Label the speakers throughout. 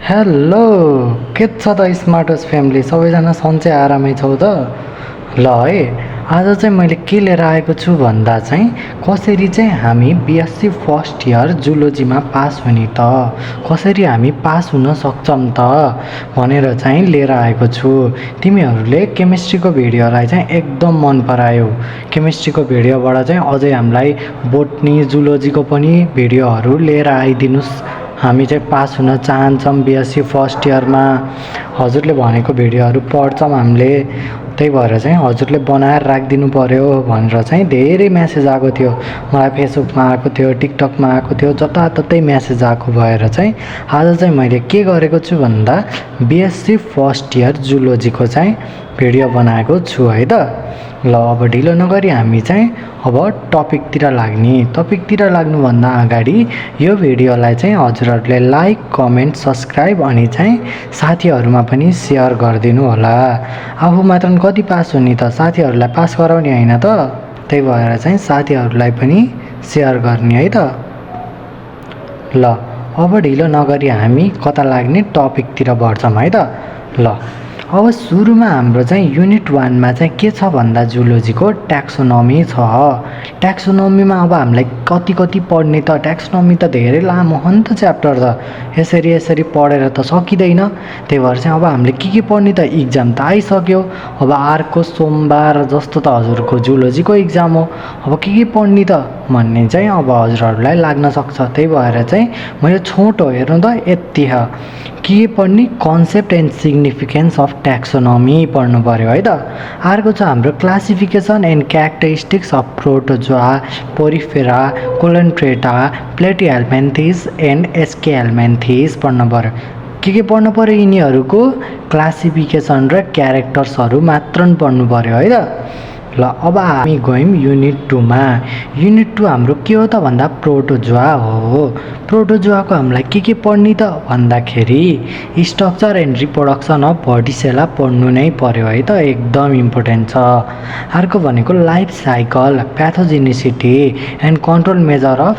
Speaker 1: Hello के छ त स्मार्टस फ्यामिली सबैजना सन्चै आरामै छौ त ल है आज चाहिँ मैले के लिएर आएको छु भन्दा चाहिँ कसरी चाहिँ हामी बिएससी फर्स्ट इयर जुलोजीमा पास हुने त कसरी हामी पास हुन सक्छौँ त भनेर चाहिँ लिएर आएको छु। तिमीहरूले केमिस्ट्रीको भिडियोलाई चाहिँ एकदम मन परायो। केमिस्ट्रीको भिडियोबाट चाहिँ अझै हामीलाई बोटनी जुलोजीको पनि भिडियोहरू लिएर आइदिनुस्। हामी चाहिँ पास हुन चाहन्छौँ बिएससी फर्स्ट इयरमा। हजुरले भनेको भिडियोहरू पढ्छौँ हामीले, त्यही भएर चाहिँ हजुरले बनाएर राखिदिनु पर्यो भनेर चाहिँ धेरै म्यासेज आएको थियो। मलाई फेसबुकमा आएको थियो, टिकटकमा आएको थियो, जताततै म्यासेज आएको भएर चाहिँ आज चाहिँ मैले के गरेको छु भन्दा बिएससी फर्स्ट इयर जुलोजीको चाहिँ भिडियो बनाएको छु है त। ल अब ढिलो नगरी हामी चाहिँ अब टपिकतिर लाग्नुभन्दा अगाडि यो भिडियोलाई चाहिँ हजुरहरूले लाइक, कमेन्ट, सब्सक्राइब अनि चाहिँ साथीहरूमा पनि सेयर गरिदिनु होला। आफू मात्र कति पास हुने त, साथीहरूलाई पास गराउने होइन त। त्यही भएर चाहिँ साथीहरूलाई पनि सेयर गर्ने है त। ल अब ढिलो नगरी हामी कता लाग्ने टपिकतिर बढ्छौँ है त। ल अब सुरुमा हाम्रो चाहिँ युनिट 1 मा चाहिँ के छ भन्दा जुलोजीको ट्याक्सोनोमी छ। ट्याक्सोनोमीमा अब हामीलाई कति पढ्ने त, ट्याक्सोनोमी त धेरै लामो हो नि त च्याप्टर त, यसरी पढेर त सकिँदैन। त्यही भएर चाहिँ अब हामीले के पढ्ने त, इक्जाम त आइसक्यो। अब अर्को सोमबार जस्तो त हजुरको जुलोजीको इक्जाम हो। अब के पढ्ने त भन्ने चाहिँ अब हजुरहरूलाई लाग्न सक्छ। त्यही भएर चाहिँ मैले छोटो हेर्नु त यति हो, के पढ्ने, concept and significance of taxonomy पढ्नु पर्यो है त। अर्को छ हाम्रो classification and characteristics of protozoa, porifera, coelenterata, platyhelminthes and aschelminthes पढ्नु पर्यो। के पढ्नु पर्यो, यिनीहरूको क्लासिफिकेसन र क्यारेक्टर्सहरू मात्र पढ्नु पर्यो है त। ल अब हामी गयौँ युनिट 2 मा। युनिट 2 हाम्रो के हो त भन्दा प्रोटोजोआ हो। प्रोटोजोआको हामीलाई के पढ्ने त भन्दाखेरि structure and reproduction of body cell पढ्नु नै पर्यो है त, एकदम इम्पोर्टेन्ट छ। अर्को भनेको life cycle, pathogenicity and control measure of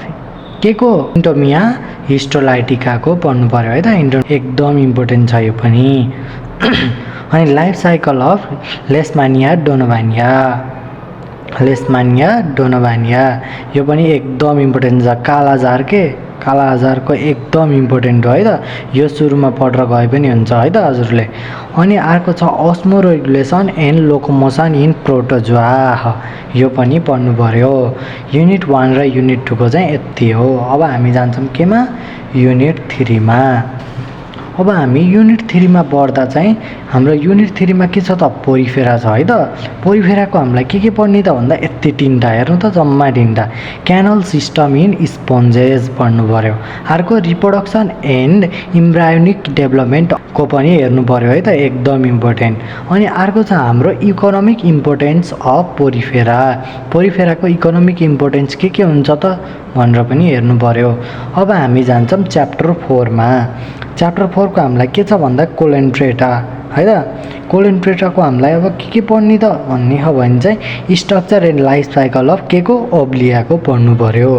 Speaker 1: के को इन्टोमिया हिस्टोलाइटिकाको पढ्नु पर्यो है त, एकदम इम्पोर्टेन्ट छ यो पनि। अनि लाइफ साइकल अफ लेस्मानिया डोनोभानिया यो पनि एकदम इम्पोर्टेन्ट छ। कालाजारको एकदम इम्पोर्टेन्ट हो है त, यो सुरुमा पढेर गए पनि हुन्छ है त हजुरले। अनि अर्को छ osmoregulation and locomotion in protozoa, यो पनि पढ्नु पर्यो। युनिट 1 र युनिट 2 को चाहिँ यति हो। अब हामी जान्छौँ केमा, युनिट 3 मा। अब हामी युनिट 3 मा पढ्दा चाहिँ हाम्रो युनिट 3 मा के छ त, पोरिफेरा छ है त। पोरिफेराको हामीलाई के पढ्ने त भन्दा यति 3टा हेर्नु त, जम्मा 3टा। क्यानल सिस्टम इन स्पोन्जेस पढ्नु पर्यो। अर्को रिप्रोडक्सन एन्ड इम्ब्रायोनिक डेभलपमेन्टको पनि हेर्नु पर्यो है त, एकदम इम्पोर्टेन्ट। अनि अर्को छ हाम्रो इकोनोमिक इम्पोर्टेन्स अफ पोरिफेरा, पोरिफेराको इकोनोमिक इम्पोर्टेन्स के हुन्छ त भनेर पनि हेर्नु पर्यो। अब हामी जान्छौँ च्याप्टर 4 मा। च्याप्टर 4 को हामीलाई के छ भन्दा कोलोन्ट्रेटा है त। कोलोन्ट्रेटाको हामीलाई अब के पढ्ने त भन्ने हो भने चाहिँ structure and life cycle of के को ओब्लियाको पढ्नु पर्यो।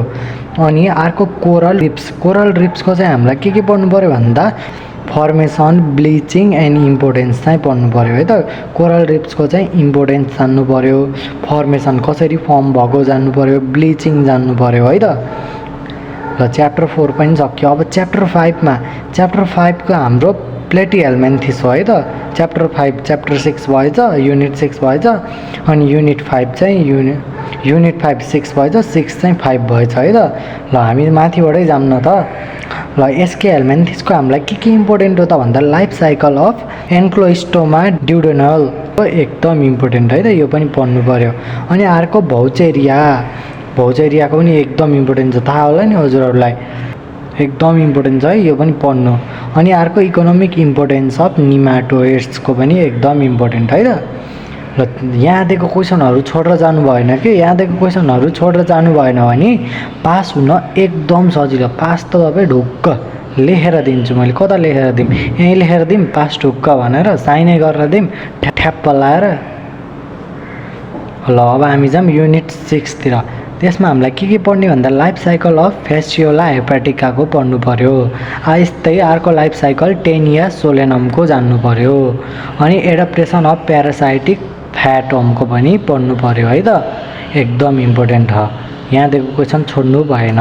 Speaker 1: अनि अर्को कोरल रिप्सको चाहिँ हामीलाई के पढ्नु पर्यो भन्दा फर्मेसन, ब्लिचिङ एन्ड इम्पोर्टेन्स चाहिँ पढ्नु पर्यो है त। कोरल रिप्सको चाहिँ इम्पोर्टेन्स जान्नु पर्यो, फर्मेसन कसरी फर्म भएको जान्नु पर्यो, ब्लिचिङ जान्नु पर्यो है त। ल च्याप्टर 4 पनि सक्यो। अब च्याप्टर 5 मा, च्याप्टर 5 को हाम्रो प्लेटिहेल्मिन्थिस हो है त। च्याप्टर 5 च्याप्टर 6 भएछ, युनिट 6 भएछ। अनि युनिट 5 चाहिँ युनिट 5 6 भएछ, 6 चाहिँ 5 भएछ है त। ल हामी माथिबाटै जाऊँ न त। ल एस्केहेल्मिन्थिसको हामीलाई के इम्पोर्टेन्ट हो त भन्दा लाइफ साइकल अफ एन्क्लोस्टोमा ड्युडेनल एकदम इम्पोर्टेन्ट है त, यो पनि पढ्नु पर्यो। अनि अर्को भौचेरियाको पनि एकदम इम्पोर्टेन्ट छ, थाहा होला नि हजुरहरूलाई, एकदम इम्पोर्टेन्ट छ है, यो पनि पढ्नु। अनि अर्को इकोनोमिक इम्पोर्टेन्स अफ निमाटोइड्सको पनि एकदम इम्पोर्टेन्ट है त। ल यहाँ दिएको क्वेसनहरू छोडेर जानु भएन कि, यहाँ दिएको क्वेसनहरू छोडेर जानु भएन भने पास हुन एकदम सजिलो। पास त तपाईँ ढुक्क लेखेर दिन्छु मैले, कता लेखेर दिउँ, यहीँ लेखेर दिउँ पास ढुक्क भनेर, साइनै गरेर दिउँ ठ्याप्प लाएर। ल अब हामी जाऊँ युनिट 6 तिर। त्यसमा हामीलाई के पढ्ने भन्दा लाइफ साइकल अफ फेसियोला हेपाटिकाको पढ्नु पर्यो। यस्तै अर्को लाइफ साइकल टेनिया सोलेनमको जान्नु पर्यो। अनि एडाप्टेसन अफ प्यारासाइटिक फ्याटोमको पनि पढ्नु पर्यो है त, एकदम इम्पोर्टेन्ट हो, यहाँदेखि क्वेसन छोड्नु भएन।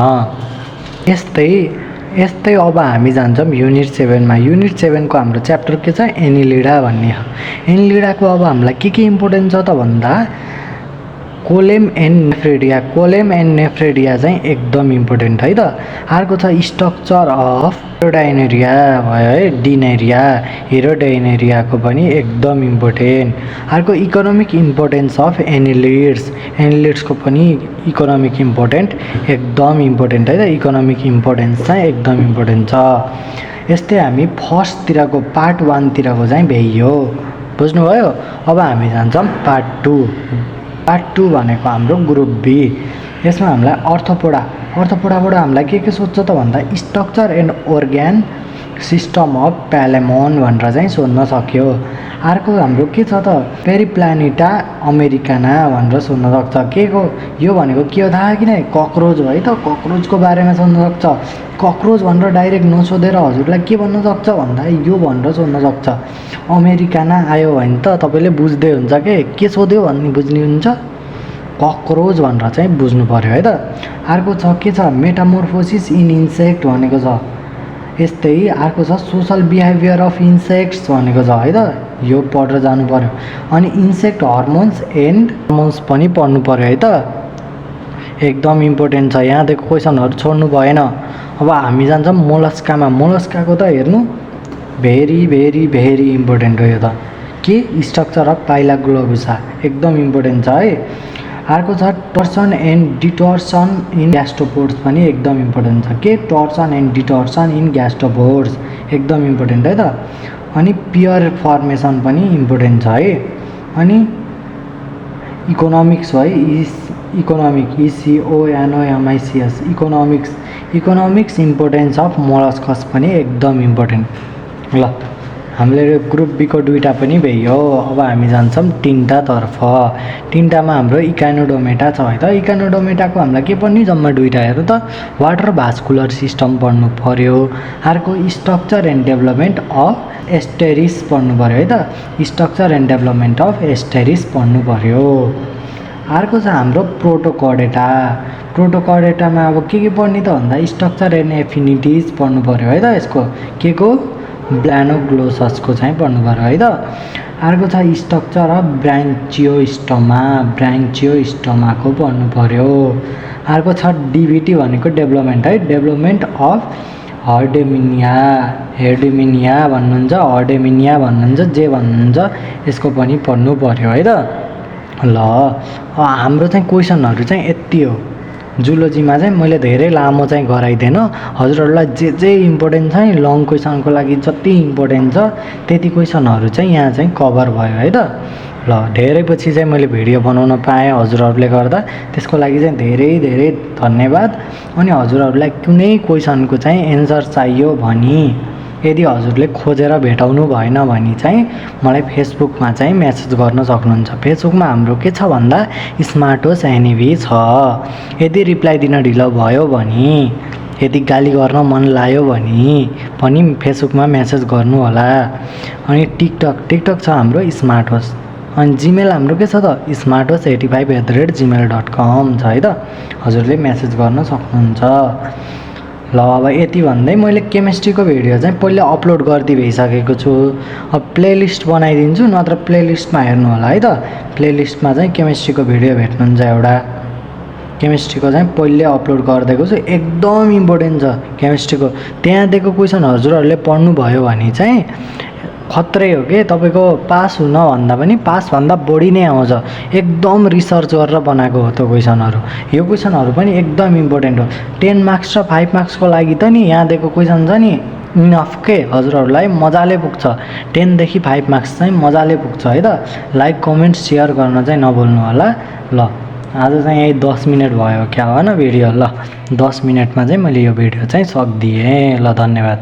Speaker 1: यस्तै अब हामी जान्छौँ युनिट 7मा। युनिट 7को हाम्रो च्याप्टर के छ, एनिलिडा भन्ने हो। एनिलिडाको अब हामीलाई के इम्पोर्टेन्ट छ त भन्दा कोलेम एन्ड नेफ्रेडिया चाहिँ एकदम इम्पोर्टेन्ट है त। अर्को छ स्ट्रक्चर अफ हिरोडाइनेरिया भयो है, डिनेरिया हिरोडाइनेरियाको पनि एकदम इम्पोर्टेन्ट। अर्को इकोनोमिक इम्पोर्टेन्स अफ एनिलिड्सको पनि इकोनोमिक इम्पोर्टेन्ट एकदम इम्पोर्टेन्ट है त, इकोनोमिक इम्पोर्टेन्स चाहिँ एकदम इम्पोर्टेन्ट छ। यस्तै हामी फर्स्टतिरको पार्ट 1तिरको चाहिँ भ्याइयो, बुझ्नुभयो। अब हामी जान्छौँ पार्ट 2 भनेको हाम्रो ग्रुप बी। यसमा हामीलाई अर्थोपोडाबाट हामीलाई के सोध्छ त भन्दा structure and organ system of palaemon भनेर चाहिँ सोध्न सक्यो। अर्को हाम्रो के छ त पेरिप्लानिटा अमेरिकाना भनेर सोध्न सक्छ। के को यो भनेको के हो थाहा किन, ककरोच हो है त, ककरोचको बारेमा सोध्न सक्छ। ककरोच भनेर डाइरेक्ट नसोधेर हजुरलाई के भन्न सक्छ भन्दा यो भनेर सोध्न सक्छ। अमेरिकाना आयो भने त तपाईँले बुझ्दै हुन्छ के सोध्यो भन्ने बुझ्नुहुन्छ, ककरोच भनेर चाहिँ बुझ्नु पर्यो है त। अर्को के छ मेटामोर्फोसिस इन इन्सेक्ट भनेको छ। यस्तै अर्को छ सोसल बिहेभियर अफ इन्सेक्ट्स भनेको छ है त, यो पढेर जानु पर्यो। अनि इन्सेक्ट हर्मोन्स पनि पढ्नु पर्यो है त, एकदम इम्पोर्टेन्ट छ, यहाँदेखि क्वेसनहरू छोड्नु भएन। अब हामी जान्छौँ मोलस्काको त हेर्नु भेरी भेरी भेरी इम्पोर्टेन्ट हो यो त, के स्ट्रक्चर अफ पाइलाग्लोबुसा एकदम इम्पोर्टेन्ट छ है। अर्को छ टर्सन एन्ड डिटर्सन इन ग्यास्ट्रोपोड्स पनि एकदम इम्पोर्टेन्ट छ, के टर्सन एन्ड डिटर्सन इन ग्यास्ट्रोपोड्स एकदम इम्पोर्टेन्ट है त। अनि पियर फर्मेसन पनि इम्पोर्टेन्ट छ है। अनि इकोनोमिक्स है, ECONOMICS economics importance of molluscs पनि एकदम इम्पोर्टेन्ट। ल हामीले ग्रुप बीको 2टा पनि भ्याइयो। अब हामी जान्छौँ तिनटातर्फ। तिनटामा हाम्रो इकानोडोमेटा छ है त। इकानोडोमेटाको हामीलाई के पढ्ने, जम्मा 2टा हेर्नु त, वाटर भास्कुलर सिस्टम पढ्नु पर्यो। अर्को स्ट्रक्चर एन्ड डेभलपमेन्ट अफ एस्टेरिस पढ्नु पर्यो है त, स्ट्रक्चर एन्ड डेभलपमेन्ट अफ एस्टेरिस पढ्नु पर्यो। अर्को छ हाम्रो प्रोटोकर्डेटामा अब के पढ्ने त भन्दा स्ट्रक्चर एन्ड एफिनिटिज पढ्नु पर्यो है त। यसको के को ब्लानोग्लोससको चाहिँ पढ्नु पर्यो है त। अर्को छ स्ट्रक्चर अफ ब्रान्चियोस्टोमाको पढ्नु पर्यो। अर्को छ डिभिटी भनेको डेभलपमेन्ट है, डेभलपमेन्ट अफ हर्डेमिनिया भन्नुहुन्छ जे भन्नुहुन्छ, यसको पनि पढ्नु पर्यो है त। ल हाम्रो चाहिँ क्वेसनहरू चाहिँ यति हो। जुलोजीमा चाहिँ मैले धेरै लामो चाहिँ गराइदिएन, हजुरहरूलाई जे इम्पोर्टेन्ट छ नि लङ क्वेसनको लागि जति इम्पोर्टेन्ट छ त्यति क्वेसनहरू चाहिँ यहाँ चाहिँ कभर भयो है त। ल धेरै पछि चाहिँ मैले भिडियो बनाउन पाएँ हजुरहरूले गर्दा, त्यसको लागि चाहिँ धेरै धेरै धन्यवाद। अनि हजुरहरूलाई कुनै क्वेसनको चाहिँ एन्सर चाहियो भने यदि हजुरले खोजेर भेटाउनु भएन भने चाहिँ मलाई फेसबुकमा चाहिँ मेसेज गर्न सक्नुहुन्छ। फेसबुकमा हाम्रो के छ भन्दा स्मार्टोस एनइभी छ। यदि रिप्लाई दिन ढिलो भयो भने, यदि गाली गर्न मन लाग्यो भने पनि फेसबुकमा मेसेज गर्नु होला। अनि टिकटक छ हाम्रो स्मार्टोस। अनि जिमेल हाम्रो के छ त smartos85@gmail.com छ है त, हजुरले मेसेज गर्न सक्नुहुन्छ। ल अब यति भन्दै मैले केमिस्ट्रीको भिडियो चाहिँ पहिला अपलोड गरिदिई भइसकेको छु। अब प्लेलिस्ट बनाइदिन्छु, नत्र प्लेलिस्टमा हेर्नु होला है त। प्लेलिस्टमा चाहिँ केमिस्ट्रीको भिडियो भेट्नुहुन्छ एउटा, केमिस्ट्रीको चाहिँ पहिले अपलोड गरिदिएको छु, एकदम इम्पोर्टेन्ट छ केमिस्ट्रीको। त्यहाँ दिएको क्वेसन हजुरहरूले पढ्नु भयो भने चाहिँ खत्रै हो के, तपाईँको पास हुन भन्दा पनि पासभन्दा बढी नै आउँछ, एकदम रिसर्च गरेर बनाएको हो त्यो क्वेसनहरू। यो क्वेसनहरू पनि एकदम इम्पोर्टेन्ट हो। 10 मार्क्स र 5 मार्क्सको लागि त नि यहाँ दिएको क्वेसन छ नि इनफ के, हजुरहरूलाई मजाले पुग्छ। 10 देखि 5 मार्क्स चाहिँ मजाले पुग्छ है त। लाइक कमेन्ट सेयर गर्न चाहिँ नभुल्नु होला। ल आज चाहिँ यही 10 मिनट भयो क्या हो न भिडियो। ल 10 मिनटमा चाहिँ मैले यो भिडियो चाहिँ सकिदिएँ। ल धन्यवाद।